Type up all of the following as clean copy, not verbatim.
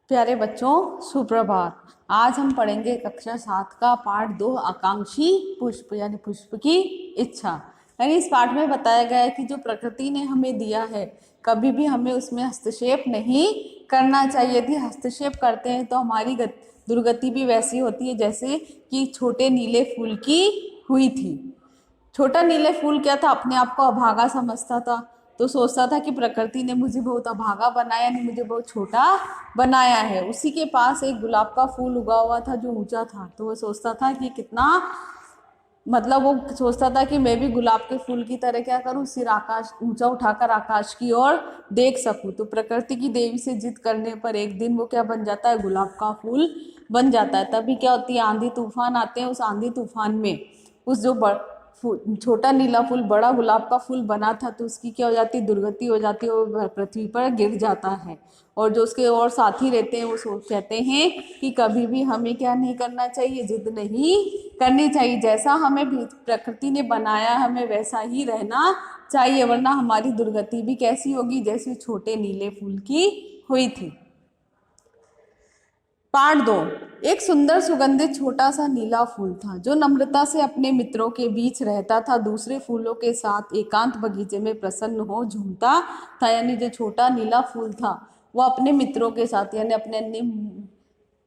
प्यारे बच्चों, सुप्रभात। आज हम पढ़ेंगे कक्षा 7 का पाठ 2 आकांक्षी पुष्प यानी पुष्प की इच्छा। यानी इस पाठ में बताया गया है कि जो प्रकृति ने हमें दिया है कभी भी हमें उसमें हस्तक्षेप नहीं करना चाहिए। यदि हस्तक्षेप करते हैं तो हमारी दुर्गति भी वैसी होती है जैसे कि छोटे नीले फूल की हुई थी। छोटा नीले फूल क्या था, अपने आप को अभागा समझता था, तो सोचता था कि प्रकृति ने मुझे बहुत अभागा बनाया, नहीं मुझे बहुत छोटा बनाया है। उसी के पास एक गुलाब का फूल उगा हुआ था जो ऊंचा था, तो वो सोचता था कि कितना वो सोचता था कि मैं भी गुलाब के फूल की तरह क्या करूं, सिर आकाश ऊंचा उठाकर आकाश की ओर देख सकूं। तो प्रकृति की देवी से जिद करने पर एक दिन वो क्या बन जाता है, गुलाब का फूल बन जाता है। तभी क्या होती है, आंधी तूफान आते हैं। उस आंधी तूफान में उस जो छोटा नीला फूल बड़ा गुलाब का फूल बना था, तो उसकी क्या हो जाती है, दुर्गति हो जाती है और पृथ्वी पर गिर जाता है। और जो उसके और साथी रहते हैं वो कहते हैं कि कभी भी हमें क्या नहीं करना चाहिए, जिद नहीं करनी चाहिए। जैसा हमें प्रकृति ने बनाया हमें वैसा ही रहना चाहिए, वरना हमारी दुर्गति भी कैसी होगी, जैसे छोटे नीले फूल की हुई थी। पाठ 2। एक सुंदर सुगंधित छोटा सा नीला फूल था जो नम्रता से अपने मित्रों के बीच रहता था। दूसरे फूलों के साथ एकांत बगीचे में प्रसन्न हो झूमता था। यानी जो छोटा नीला फूल था वो अपने मित्रों के साथ यानी अपने अन्य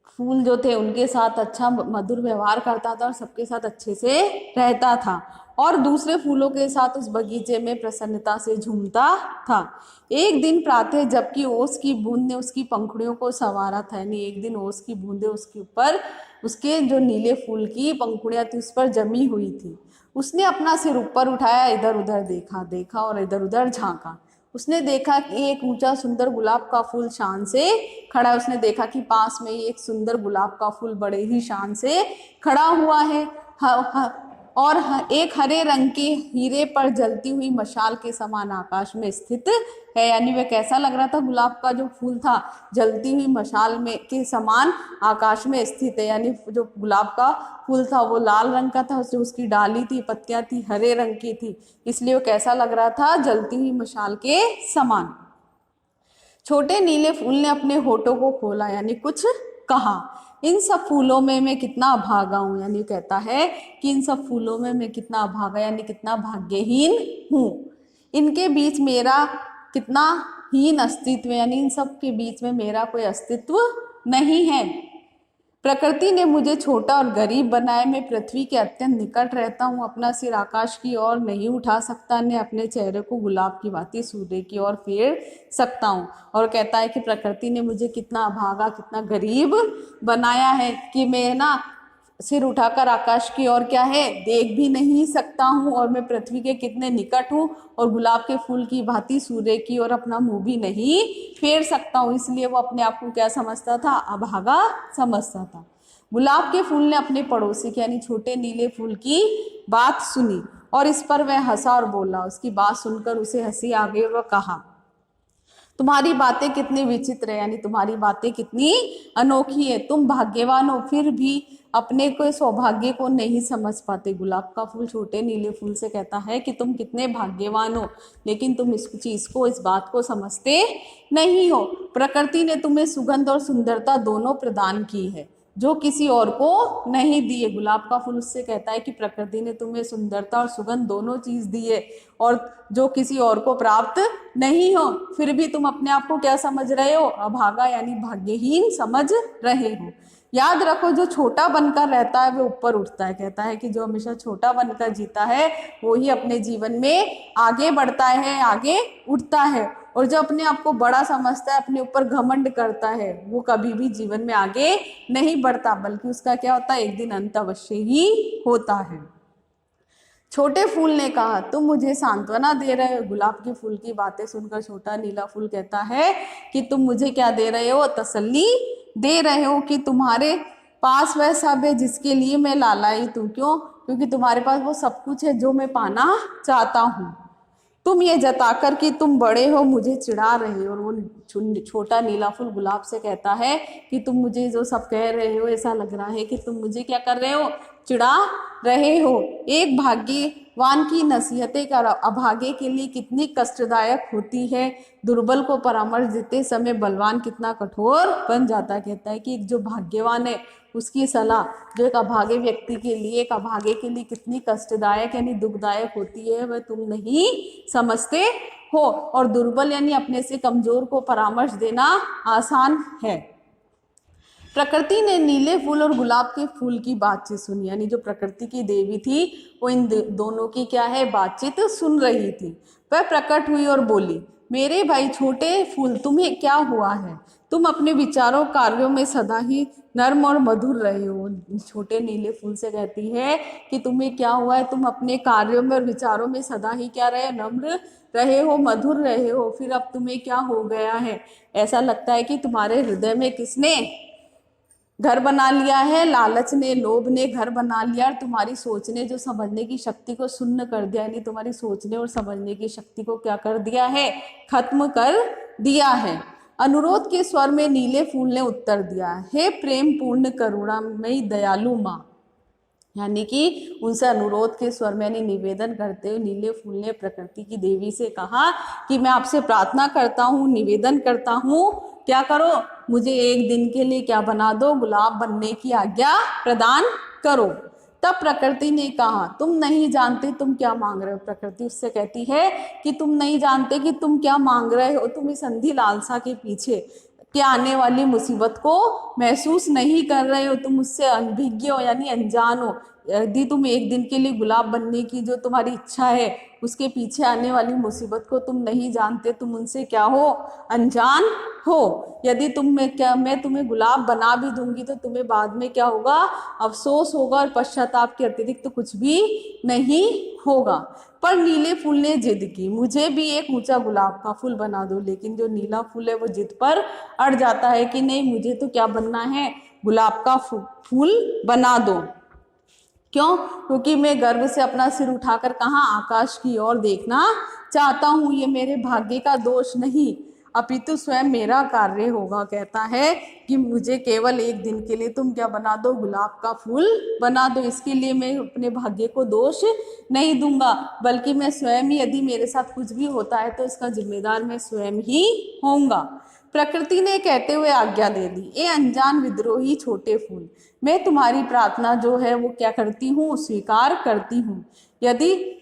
फूल जो थे उनके साथ अच्छा मधुर व्यवहार करता था और सबके साथ अच्छे से रहता था, और दूसरे फूलों के साथ उस बगीचे में प्रसन्नता से झूमता था। एक दिन प्रातः जबकि ओस की बूंद ने उसकी पंखुड़ियों को संवारा था, यानी एक दिन ओस की बूंदें उसके ऊपर, उसके जो नीले फूल की पंखुड़ियां थी उस पर जमी हुई थी। उसने अपना सिर ऊपर उठाया, इधर उधर देखा और इधर उधर झांका। उसने देखा कि एक ऊंचा सुंदर गुलाब का फूल शान से खड़ा है। उसने देखा कि पास में ही एक सुंदर गुलाब का फूल बड़े ही शान से खड़ा हुआ है। और एक हरे रंग के हीरे पर जलती हुई मशाल के समान आकाश में स्थित है। यानी वह कैसा लग रहा था, गुलाब का जो फूल था जलती हुई मशाल में के समान आकाश में स्थित है। यानी जो गुलाब का फूल था वो लाल रंग का था, उसकी डाली थी, पत्तियां थी, हरे रंग की थी, इसलिए वो कैसा लग रहा था, जलती हुई मशाल के समान। छोटे नीले फूल ने अपने होठों को खोला, यानी कुछ कहा। इन सब फूलों में मैं कितना अभागा हूँ, यानी कहता है कि इन सब फूलों में मैं कितना अभागा यानी कितना भाग्यहीन हूँ। इनके बीच मेरा कितना हीन अस्तित्व, यानी इन सब के बीच में मेरा कोई अस्तित्व नहीं है। प्रकृति ने मुझे छोटा और गरीब बनाए। मैं पृथ्वी के अत्यंत निकट रहता हूँ, अपना सिर आकाश की ओर नहीं उठा सकता, न अपने चेहरे को गुलाब की भांति सूर्य की ओर फेर सकता हूँ। और कहता है कि प्रकृति ने मुझे कितना अभागा, कितना गरीब बनाया है कि मैं ना सिर उठाकर आकाश की ओर क्या है, देख भी नहीं सकता हूँ, और मैं पृथ्वी के कितने निकट हूँ, और गुलाब के फूल की भांति सूर्य की ओर अपना मुंह भी नहीं फेर सकता हूँ। इसलिए वो अपने आप को क्या समझता था, अभागा समझता था। गुलाब के फूल ने अपने पड़ोसी के यानी छोटे नीले फूल की बात सुनी और इस पर वह हंसा और बोला। उसकी बात सुनकर उसे हंसी आ गई और वह कहा, तुम्हारी बातें कितनी विचित्र है, यानी तुम्हारी बातें कितनी अनोखी है। तुम भाग्यवान हो, फिर भी अपने को सौभाग्य को नहीं समझ पाते। गुलाब का फूल छोटे नीले फूल से कहता है कि तुम कितने भाग्यवान हो, लेकिन तुम इस चीज को, इस बात को समझते नहीं हो। प्रकृति ने तुम्हें सुगंध और सुंदरता दोनों प्रदान की है जो किसी और को नहीं दिए। गुलाब का फूल उससे कहता है कि प्रकृति ने तुम्हें सुंदरता और सुगंध दोनों चीज दी है और जो किसी और को प्राप्त नहीं हो, फिर भी तुम अपने आप को क्या समझ रहे हो, अभागा यानी भाग्यहीन समझ रहे हो। याद रखो, जो छोटा बनकर रहता है वो ऊपर उठता है। कहता है कि जो हमेशा छोटा बनकर जीता है वो ही अपने जीवन में आगे बढ़ता है, आगे उठता है, और जो अपने आप को बड़ा समझता है, अपने ऊपर घमंड करता है, वो कभी भी जीवन में आगे नहीं बढ़ता, बल्कि उसका क्या होता है, एक दिन अंत अवश्य ही होता है। छोटे फूल ने कहा, तुम मुझे सांत्वना दे रहे हो। गुलाब के फूल की बातें सुनकर छोटा नीला फूल कहता है कि तुम मुझे क्या दे रहे हो, तसल्ली दे रहे हो कि तुम्हारे पास वह सब है जिसके लिए मैं लालायित हूँ। क्यों? क्योंकि तुम्हारे पास वो सब कुछ है जो मैं पाना चाहता हूँ। तुम ये जताकर कि तुम बड़े हो मुझे चिढ़ा रहे हो। और वो छोटा नीला फूल गुलाब से कहता है कि तुम मुझे जो सब कह रहे हो, ऐसा लग रहा है कि तुम मुझे क्या कर रहे हो, चिढ़ा रहे हो। एक भाग्य वान की नसीहतें का अभागे के लिए कितनी कष्टदायक होती है। दुर्बल को परामर्श देते समय बलवान कितना कठोर बन जाता है। कहता है कि जो भाग्यवान है उसकी सलाह जो एक अभागे व्यक्ति के लिए, एक अभागे के लिए कितनी कष्टदायक यानी दुखदायक होती है वह तुम नहीं समझते हो। और दुर्बल यानी अपने से कमजोर को परामर्श देना आसान है। प्रकृति ने नीले फूल और गुलाब के फूल की बातचीत सुनी, यानी जो प्रकृति की देवी थी वो इन दोनों की क्या है बातचीत सुन रही थी। वह प्रकट हुई और बोली, मेरे भाई छोटे फूल तुम्हें क्या हुआ है? तुम अपने विचारों कार्यों में सदा ही नर्म और मधुर रहे हो। छोटे नीले फूल से कहती है कि तुम्हें क्या हुआ है, तुम अपने कार्यों में और विचारों में सदा ही क्या रहे, नम्र रहे हो, मधुर रहे हो, फिर अब तुम्हें क्या हो गया है? ऐसा लगता है कि तुम्हारे हृदय में किसने घर बना लिया है? लालच ने, लोभ ने घर बना लिया और तुम्हारी सोचने जो समझने की शक्ति को शून्य कर दिया, यानी तुम्हारी सोचने और समझने की शक्ति को क्या कर दिया है, खत्म कर दिया है। अनुरोध के स्वर में नीले फूल ने उत्तर दिया, हे प्रेम पूर्ण करुणामयी दयालु माँ। यानी कि उनसे अनुरोध के स्वर में यानी निवेदन करते हुए नीले फूल ने प्रकृति की देवी से कहा कि मैं आपसे प्रार्थना करता हूँ, निवेदन करता हूँ, क्या करो, मुझे एक दिन के लिए क्या बना दो, गुलाब बनने की आज्ञा प्रदान करो। तब प्रकृति ने कहा, तुम नहीं जानते तुम क्या मांग रहे हो। प्रकृति उससे कहती है कि तुम नहीं जानते कि तुम क्या मांग रहे हो, तुम इस अंधी लालसा के पीछे कि आने वाली मुसीबत को महसूस नहीं कर रहे हो, तुम उससे अनभिज्ञ हो यानी अनजान हो। यदि तुम एक दिन के लिए गुलाब बनने की जो तुम्हारी इच्छा है उसके पीछे आने वाली मुसीबत को तुम नहीं जानते, तुम उनसे क्या हो, अनजान हो। यदि मैं तुम्हें गुलाब बना भी दूंगी तो तुम्हें बाद में क्या होगा, अफसोस होगा और पश्चाताप के अतिरिक्त तो कुछ भी नहीं होगा। पर नीले फूल ने जिद की, मुझे भी एक ऊंचा गुलाब का फूल बना दो। लेकिन जो नीला फूल है वो जिद पर अड़ जाता है कि नहीं, मुझे तो क्या बनना है, गुलाब का फूल बना दो। क्यों? क्योंकि मैं गर्व से अपना सिर उठाकर कहाँ, आकाश की ओर देखना चाहता हूँ। ये मेरे भाग्य का दोष नहीं अपितु स्वयं मेरा कार्य होगा। कहता है कि मुझे केवल एक दिन के लिए तुम क्या बना दो, गुलाब का फूल बना दो। इसके लिए मैं अपने भाग्य को दोष नहीं दूंगा, बल्कि मैं स्वयं ही, यदि मेरे साथ कुछ भी होता है तो इसका जिम्मेदार मैं स्वयं ही होऊंगा। प्रकृति ने कहते हुए आज्ञा दे दी, ए अनजान विद्रोही छोटे फूल, मैं तुम्हारी प्रार्थना जो है वो क्या करती हूँ, स्वीकार करती हूँ। यदि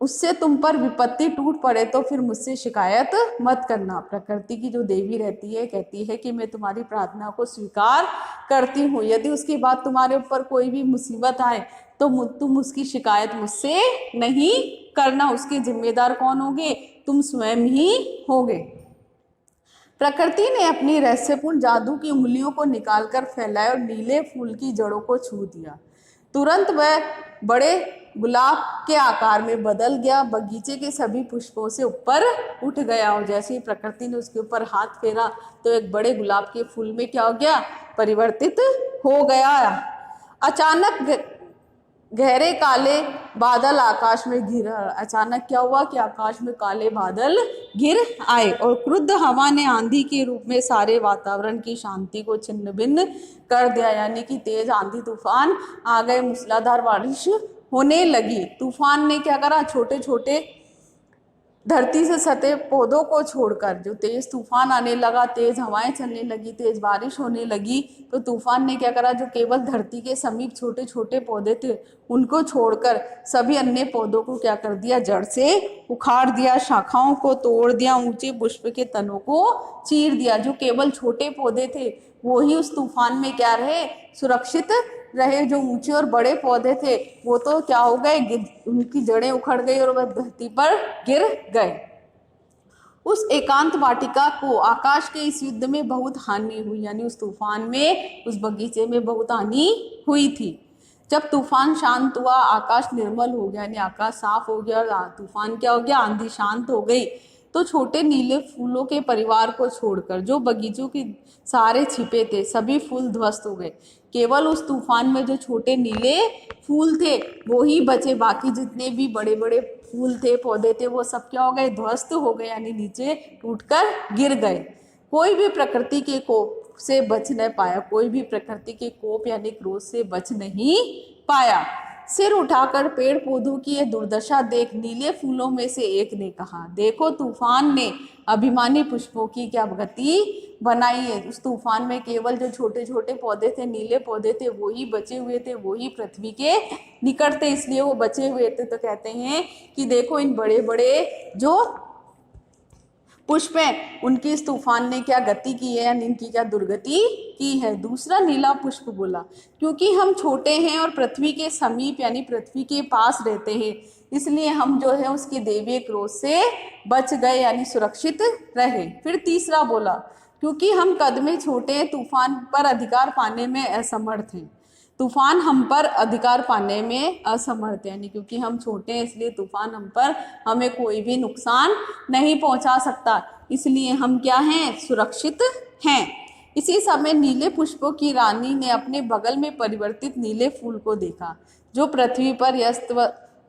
उससे तुम पर विपत्ति टूट पड़े तो फिर मुझसे शिकायत मत करना। प्रकृति की जो देवी रहती है कहती है कि मैं तुम्हारी प्रार्थना को स्वीकार करती हूँ, यदि उसके बाद तुम्हारे ऊपर कोई भी मुसीबत आए तो तुम उसकी शिकायत मुझसे नहीं करना। उसके जिम्मेदार कौन होगे, तुम स्वयं ही होगे। प्रकृति ने अपनी रहस्यपूर्ण जादू की उंगलियों को निकालकर फैलाया और नीले फूल की जड़ों को छू दिया। तुरंत वह बड़े गुलाब के आकार में बदल गया, बगीचे के सभी पुष्पों से ऊपर उठ गया। और जैसे ही प्रकृति ने उसके ऊपर हाथ फेरा तो एक बड़े गुलाब के फूल में क्या हो गया, परिवर्तित हो गया। अचानक गहरे काले बादल आकाश में गिर, अचानक क्या हुआ कि आकाश में काले बादल गिर आए और क्रुद्ध हवा ने आंधी के रूप में सारे वातावरण की शांति को छिन्न भिन्न कर दिया। यानी कि तेज आंधी तूफान आ गए, मूसलाधार बारिश होने लगी। तूफान ने क्या करा, छोटे छोटे धरती से सटे पौधों को छोड़कर, जो तेज तूफान आने लगा, तेज हवाएं चलने लगी, तेज बारिश होने लगी, तो तूफान ने क्या करा, जो केवल धरती के समीप छोटे छोटे पौधे थे उनको छोड़कर सभी अन्य पौधों को क्या कर दिया, जड़ से उखाड़ दिया, शाखाओं को तोड़ दिया, ऊंचे पुष्प के तनों को चीर दिया। जो केवल छोटे पौधे थे वो ही उस तूफान में क्या रहे, सुरक्षित रहे। जो ऊंचे और बड़े पौधे थे वो तो क्या हो गए, उनकी जड़ें उखड़ गई और वह धरती पर गिर गए। उस एकांत वाटिका को आकाश के इस युद्ध में बहुत हानि हुई, यानी उस तूफान में, उस बगीचे में बहुत हानि हुई थी। जब तूफान शांत हुआ, आकाश निर्मल हो गया, यानी आकाश साफ हो गया और तूफान क्या हो गया, आंधी शांत हो गई, तो छोटे नीले फूलों के परिवार को छोड़कर जो बगीचों के सारे छिपे थे सभी फूल ध्वस्त हो गए। केवल उस तूफान में जो छोटे नीले फूल थे वो ही बचे, बाकी जितने भी बड़े बड़े फूल थे, पौधे थे, वो सब क्या हो गए, ध्वस्त हो गए, यानी नीचे टूटकर गिर गए। कोई भी प्रकृति के कोप से बच नहीं पाया, कोई भी प्रकृति के कोप यानी क्रोध से बच नहीं पाया। सिर उठाकर पेड़ पौधों की ये दुर्दशा देख नीले फूलों में से एक ने कहा, देखो तूफान ने अभिमानी पुष्पों की क्या गति बनाई है। उस तूफान में केवल जो छोटे छोटे पौधे थे, नीले पौधे थे, वो ही बचे हुए थे, वो ही पृथ्वी के निकट थे, इसलिए वो बचे हुए थे। तो कहते हैं कि देखो इन बड़े बड़े जो पुष्प हैं उनकी इस तूफान ने क्या गति की है, यानी इनकी क्या दुर्गति की है। दूसरा नीला पुष्प बोला, क्योंकि हम छोटे हैं और पृथ्वी के समीप यानी पृथ्वी के पास रहते हैं, इसलिए हम जो है उसके दैवीय क्रोध से बच गए यानी सुरक्षित रहे। फिर तीसरा बोला, क्योंकि हम कद में छोटे हैं, तूफान पर अधिकार पाने में असमर्थ हैं। तूफान हम पर अधिकार पाने में असमर्थ, यानी क्योंकि हम छोटे हैं इसलिए तूफान हम पर हमें कोई भी नुकसान नहीं पहुंचा सकता, इसलिए हम क्या हैं, सुरक्षित हैं। इसी समय नीले पुष्पों की रानी ने अपने बगल में परिवर्तित नीले फूल को देखा, जो पृथ्वी पर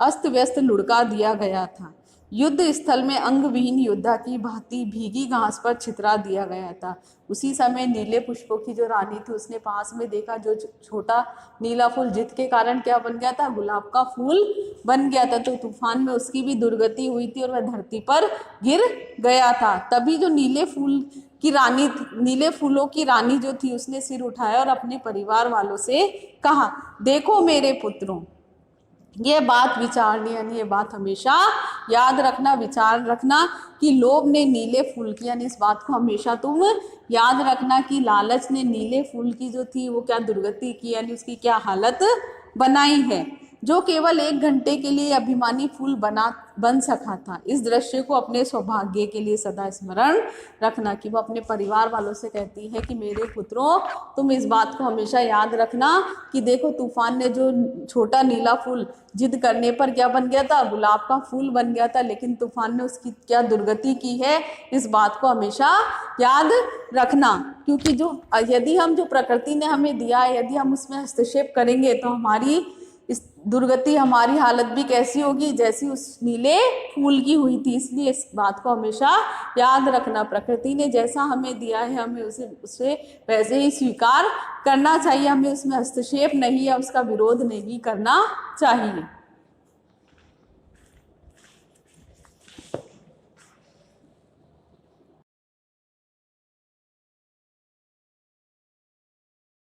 अस्त व्यस्त लुढ़का दिया गया था। युद्ध स्थल में अंग विहीन योद्धा की भांति भीगी घास पर छितरा दिया गया था। उसी समय नीले पुष्पों की जो रानी थी उसने पास में देखा, जो छोटा नीला फूल जिद के कारण क्या बन गया था, गुलाब का फूल बन गया था। तो तूफान में उसकी भी दुर्गति हुई थी और वह धरती पर गिर गया था। तभी जो नीले फूलों की रानी जो थी उसने सिर उठाया और अपने परिवार वालों से कहा, देखो मेरे पुत्रों, ये बात विचारनी, यानी ये बात हमेशा याद रखना, विचार रखना कि लोभ ने नीले फूल की, यानी इस बात को हमेशा तुम याद रखना कि लालच ने नीले फूल की जो थी वो क्या दुर्गति की, यानी उसकी क्या हालत बनाई है। जो केवल 1 घंटे के लिए अभिमानी फूल बन सका था। इस दृश्य को अपने सौभाग्य के लिए सदा स्मरण रखना, कि वो अपने परिवार वालों से कहती है कि मेरे पुत्रों, तुम इस बात को हमेशा याद रखना कि देखो तूफान ने जो छोटा नीला फूल जिद करने पर क्या बन गया था, गुलाब का फूल बन गया था, लेकिन तूफान ने उसकी क्या दुर्गति की है, इस बात को हमेशा याद रखना। क्योंकि यदि हम जो प्रकृति ने हमें दिया है, यदि हम उसमें हस्तक्षेप करेंगे तो हमारी इस दुर्गति, हमारी हालत भी कैसी होगी, जैसी उस नीले फूल की हुई थी। इसलिए इस बात को हमेशा याद रखना, प्रकृति ने जैसा हमें दिया है हमें उसे वैसे ही स्वीकार करना चाहिए, हमें उसमें हस्तक्षेप नहीं या उसका विरोध नहीं करना चाहिए।